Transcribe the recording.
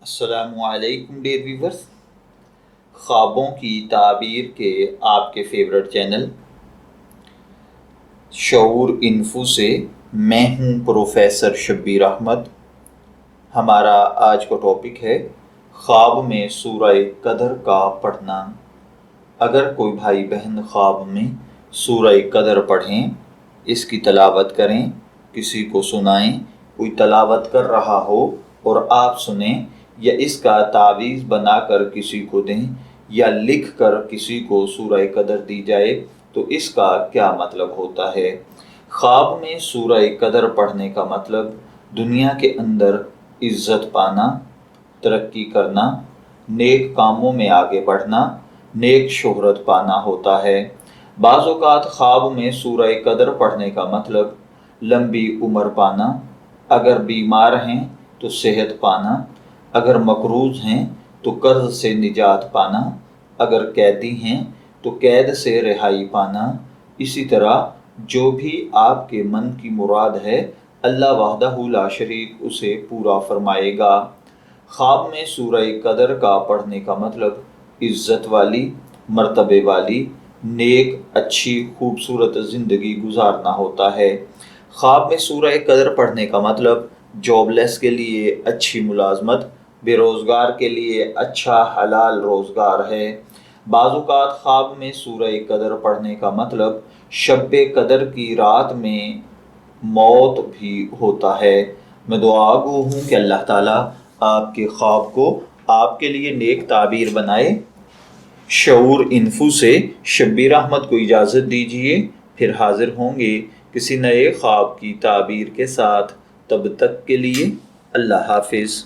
السلام علیکم dear viewers, خوابوں کی تعبیر کے آپ کے فیورٹ چینل شعور انفو سے میں ہوں پروفیسر شبیر احمد۔ ہمارا آج کا ٹاپک ہے خواب میں سورہ قدر کا پڑھنا۔ اگر کوئی بھائی بہن خواب میں سورہ قدر پڑھیں، اس کی تلاوت کریں، کسی کو سنائیں، کوئی تلاوت کر رہا ہو اور آپ سنیں، یا اس کا تعویذ بنا کر کسی کو دیں، یا لکھ کر کسی کو سورہ قدر دی جائے تو اس کا کیا مطلب ہوتا ہے؟ خواب میں سورہ قدر پڑھنے کا مطلب دنیا کے اندر عزت پانا، ترقی کرنا، نیک کاموں میں آگے بڑھنا، نیک شہرت پانا ہوتا ہے۔ بعض اوقات خواب میں سورہ قدر پڑھنے کا مطلب لمبی عمر پانا، اگر بیمار ہیں تو صحت پانا، اگر مقروض ہیں تو قرض سے نجات پانا، اگر قیدی ہیں تو قید سے رہائی پانا۔ اسی طرح جو بھی آپ کے من کی مراد ہے، اللہ وحدہ لا شریک اسے پورا فرمائے گا۔ خواب میں سورہ قدر کا پڑھنے کا مطلب عزت والی، مرتبے والی، نیک، اچھی، خوبصورت زندگی گزارنا ہوتا ہے۔ خواب میں سورہ قدر پڑھنے کا مطلب جاب لیس کے لیے اچھی ملازمت، بے روزگار کے لیے اچھا حلال روزگار ہے۔ بعض اوقات خواب میں سورہ قدر پڑھنے کا مطلب شب قدر کی رات میں موت بھی ہوتا ہے۔ میں دعا گو ہوں کہ اللہ تعالیٰ آپ کے خواب کو آپ کے لیے نیک تعبیر بنائے۔ شعور انفو سے شبیر احمد کو اجازت دیجیے، پھر حاضر ہوں گے کسی نئے خواب کی تعبیر کے ساتھ۔ تب تک کے لیے اللہ حافظ۔